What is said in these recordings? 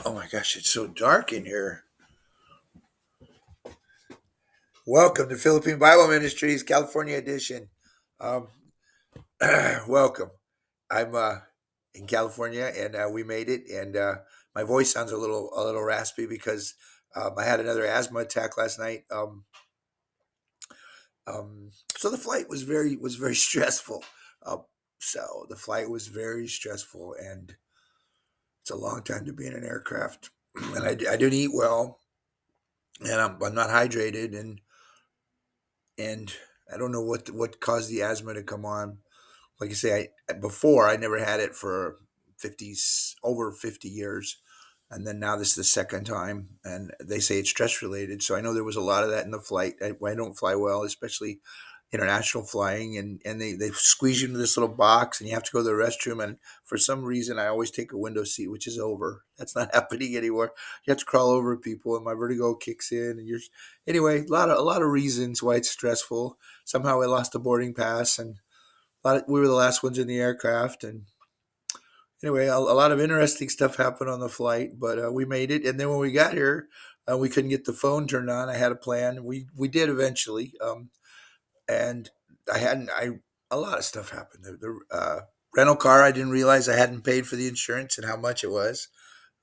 Oh my gosh, it's so dark in here. Welcome to Philippine Bible Ministries, California edition. Um, welcome. I'm in California, and we made it. And my voice sounds a little raspy because I had another asthma attack last night. So the flight was very stressful. Uh, so the flight was very stressful, and it's a long time to be in an aircraft. And I didn't eat well, and I'm not hydrated, and I don't know what caused the asthma to come on. Like I say, I never had it for 50 over 50 years, and then now this is the second time, and they say it's stress related. So I know there was a lot of that in the flight. I don't fly well, especially international flying, and they squeeze you into this little box, and you have to go to the restroom. And for some reason, I always take a window seat, which is over. That's not happening anymore. You have to crawl over people, and my vertigo kicks in. And you're anyway, a lot of reasons why it's stressful. Somehow I lost a boarding pass, and we were the last ones in the aircraft. And anyway, a lot of interesting stuff happened on the flight, but we made it. And then when we got here, we couldn't get the phone turned on. I had a plan. We did eventually. And I hadn't. I A lot of stuff happened. The rental car, I didn't realize I hadn't paid for the insurance and how much it was.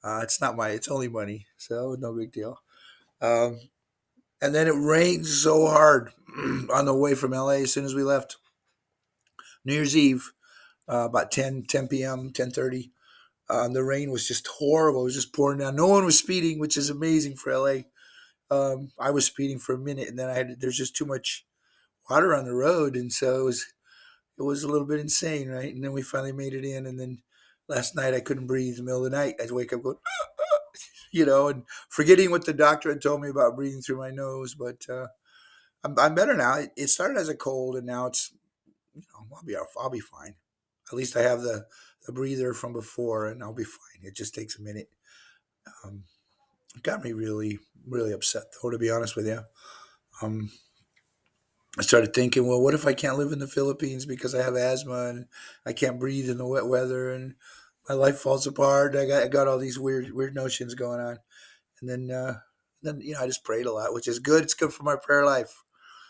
It's not my. It's only money, so no big deal. Um, and then it rained so hard on the way from LA as soon as we left New Year's Eve, about 10 p.m., 10:30. The rain was just horrible. It was just pouring down. No one was speeding, which is amazing for LA. I was speeding for a minute, and then there's just too much water on the road, and so it was a little bit insane, right? And then we finally made it in, and then last night I couldn't breathe in the middle of the night. I'd wake up going, and forgetting what the doctor had told me about breathing through my nose. But I'm better now. It started as a cold, and now I'll be fine. At least I have the breather from before, and I'll be fine. It just takes a minute. Um, it got me really, really upset, though, to be honest with you. Um, I started thinking, well, what if I can't live in the Philippines because I have asthma and I can't breathe in the wet weather and my life falls apart. I got all these weird notions going on, and then I just prayed a lot, which is good. It's good for my prayer life.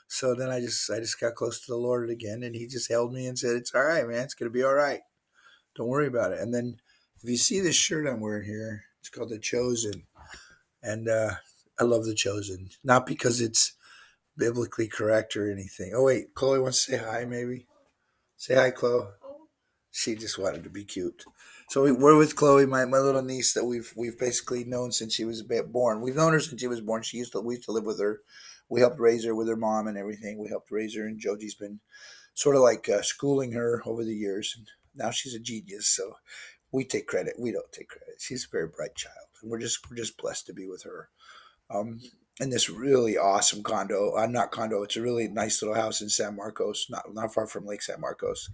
So then I just got close to the Lord again, and He just held me and said, "It's all right, man. It's gonna be all right. Don't worry about it." And then if you see this shirt I'm wearing here, it's called The Chosen, and I love The Chosen, not because it's biblically correct or anything. Oh wait, Chloe wants to say hi. Maybe say hi, Chloe. She just wanted to be cute. So we're with Chloe, my little niece that we've basically known since she was born. We've known her since she was born. We used to live with her. We helped raise her with her mom and everything. We helped raise her, and Joji's been sort of like schooling her over the years, and now she's a genius. So we take credit. We don't take credit. She's a very bright child, and we're just blessed to be with her. Um, in this really awesome condo. Not condo. It's a really nice little house in San Marcos, not far from Lake San Marcos.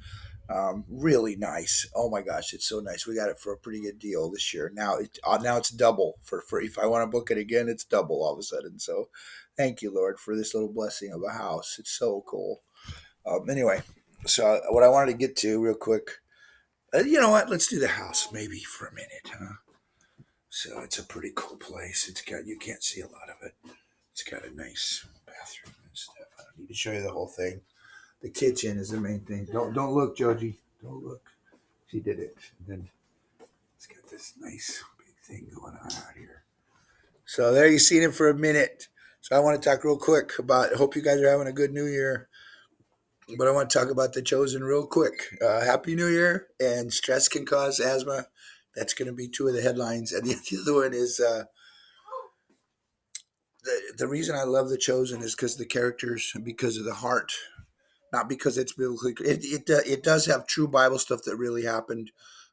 Really nice. Oh my gosh, it's so nice. We got it for a pretty good deal this year. Now it's double for if I want to book it again, it's double all of a sudden. So, thank you, Lord, for this little blessing of a house. It's so cool. Anyway, so what I wanted to get to real quick. You know what? Let's do the house maybe for a minute, huh? So it's a pretty cool place. You can't see a lot of it. It's got a nice bathroom and stuff. I don't need to show you the whole thing. The kitchen is the main thing. Don't look, Joji. Don't look. She did it. And then it's got this nice big thing going on out here. So there you seen it for a minute. So I want to talk real quick about. I hope you guys are having a good New Year. But I want to talk about the chosen real quick. Happy New Year! And stress can cause asthma. That's going to be two of the headlines. And the other one is the reason I love the chosen is because the characters, because of the heart, not because it's biblically. It does have true Bible stuff that really happened,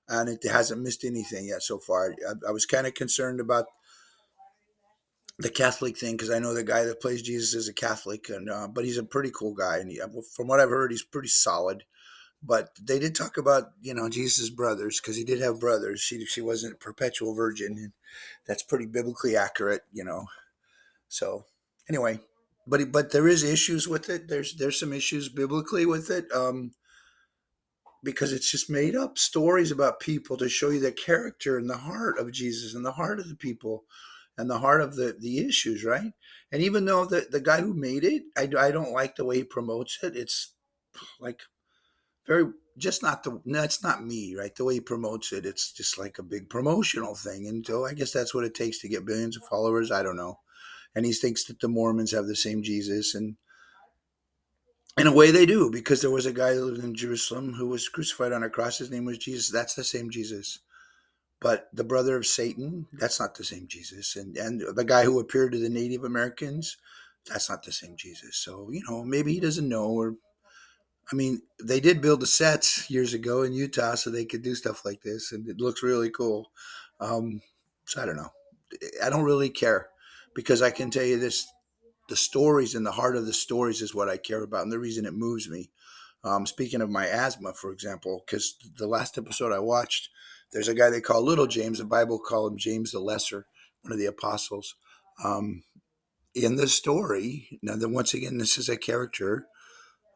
and it hasn't missed anything yet so far. I was kind of concerned about the Catholic thing because I know the guy that plays Jesus is a Catholic, and but he's a pretty cool guy, and from what I've heard, he's pretty solid. But they did talk about Jesus' brothers because he did have brothers. She wasn't a perpetual virgin, and that's pretty biblically accurate. So anyway, but there is issues with it. There's some issues biblically with it. because it's just made up stories about people to show you the character and the heart of Jesus and the heart of the people and the heart of the issues, right? And even though the guy who made it, I don't like the way he promotes it. It's like very just not the that's not me, right? The way he promotes it, it's just like a big promotional thing. And so I guess that's what it takes to get billions of followers. I don't know. And he thinks that the Mormons have the same Jesus, and in a way they do, because there was a guy who lived in Jerusalem who was crucified on a cross. His name was Jesus. That's the same Jesus. But the brother of Satan, that's not the same Jesus. And the guy who appeared to the Native Americans, that's not the same Jesus. So, maybe he doesn't know. Or I mean, they did build the sets years ago in Utah so they could do stuff like this, and it looks really cool. Um, so I don't know. I don't really care, because I can tell you this: the stories and the heart of the stories is what I care about, and the reason it moves me. Speaking of my asthma, for example, because the last episode I watched, there's a guy they call Little James. The Bible called him James the Lesser, one of the apostles. Um, in the story, now then, once again, this is a character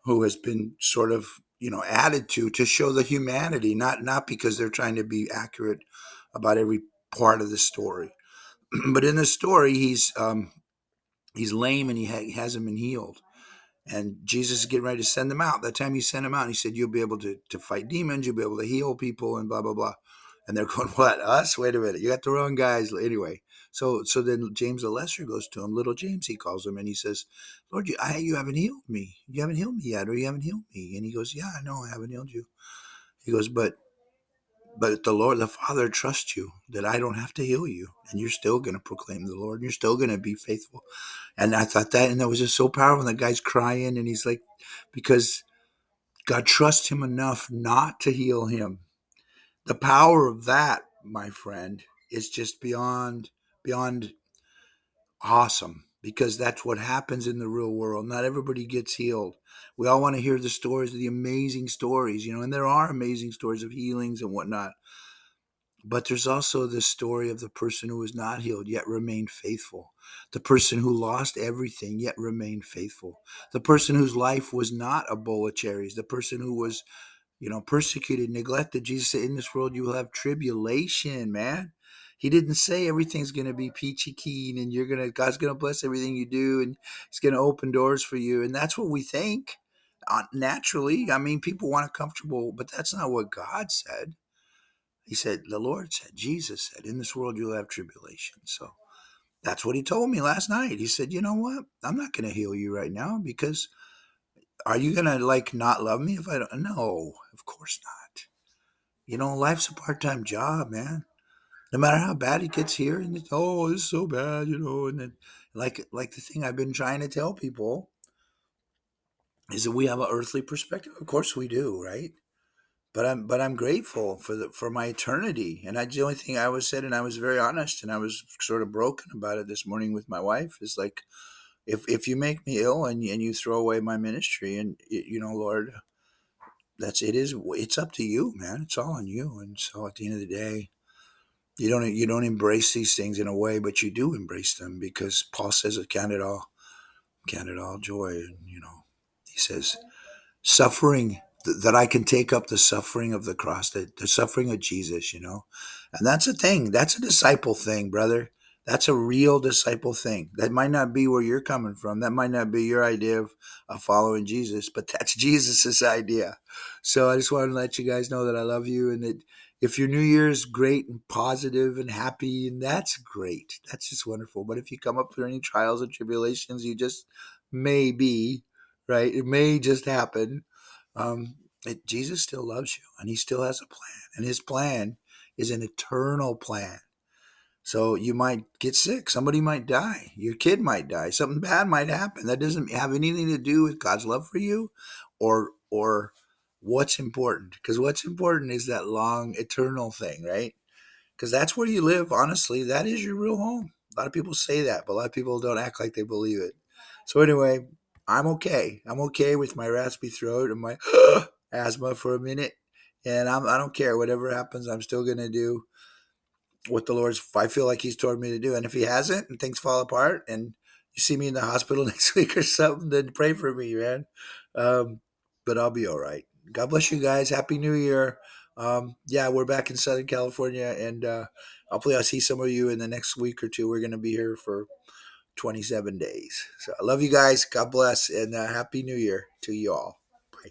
who has been sort of added to show the humanity, not because they're trying to be accurate about every part of the story, but in the story he's lame, and he hasn't been healed. And Jesus is getting ready to send them out. That time he sent them out, he said, you'll be able to fight demons, you'll be able to heal people, and blah, blah, blah. And they're going, what, us? Wait a minute, you got the wrong guys. Anyway, so then James the Lesser goes to him, little James, he calls him, and he says, Lord, you haven't healed me. You haven't healed me yet, or you haven't healed me. And he goes, yeah, I know I haven't healed you. He goes, but the Lord, the Father, trusts you that I don't have to heal you, and you're still going to proclaim the Lord, and you're still going to be faithful. And I thought that, and that was just so powerful. And the guy's crying, and he's like, because God trusts him enough not to heal him. The power of that, my friend, is just beyond awesome, because that's what happens in the real world. Not everybody gets healed. We all want to hear the stories, the amazing stories, and there are amazing stories of healings and whatnot. But there's also the story of the person who was not healed yet remained faithful. The person who lost everything yet remained faithful. The person whose life was not a bowl of cherries. The person who was, persecuted, neglected. Jesus said, in this world you will have tribulation, man. He didn't say everything's going to be peachy keen and God's going to bless everything you do and he's going to open doors for you. And that's what we think naturally. I mean, people want it comfortable, but that's not what God said. He said, the Lord said, Jesus said, in this world you'll have tribulation. So that's what he told me last night. He said, you know what? I'm not going to heal you right now, because are you going to not love me if I don't? No, of course not. Life's a part-time job, man. No matter how bad it gets here, and it's so bad, and then like the thing I've been trying to tell people is that we have an earthly perspective. Of course we do, right? But I'm grateful for my eternity, and that's the only thing I was said, and I was very honest, and I was sort of broken about it this morning with my wife. Is like, if you make me ill and you throw away my ministry, and Lord, it's up to you, man. It's all on you. And so at the end of the day, you don't embrace these things in a way, but you do embrace them, because Paul says it, count it all joy, and he says suffering, that I can take up the suffering of the cross, the suffering of Jesus, and that's a thing. That's a disciple thing, brother. That's a real disciple thing. That might not be where you're coming from. That might not be your idea of following Jesus, but that's Jesus's idea. So I just want to let you guys know that I love you, and that if your New Year is great and positive and happy, and that's great. That's just wonderful. But if you come up through any trials and tribulations, you just may be, right? It may just happen. Jesus still loves you, and he still has a plan, and his plan is an eternal plan. So you might get sick, somebody might die, your kid might die, something bad might happen. That doesn't have anything to do with God's love for you, or what's important, because what's important is that long eternal thing, right? Because that's where you live. Honestly, that is your real home. A lot of people say that, but a lot of people don't act like they believe it. So anyway, I'm okay. I'm okay with my raspy throat and my asthma for a minute, and I don't care whatever happens. I'm still gonna do what the Lord's, I feel like He's told me to do. And if He hasn't, and things fall apart, and you see me in the hospital next week or something, then pray for me, man. But I'll be all right. God bless you guys. Happy New Year. Yeah, we're back in Southern California, and hopefully, I'll see some of you in the next week or two. We're going to be here for 27 days. So I love you guys. God bless, and Happy New Year to you all.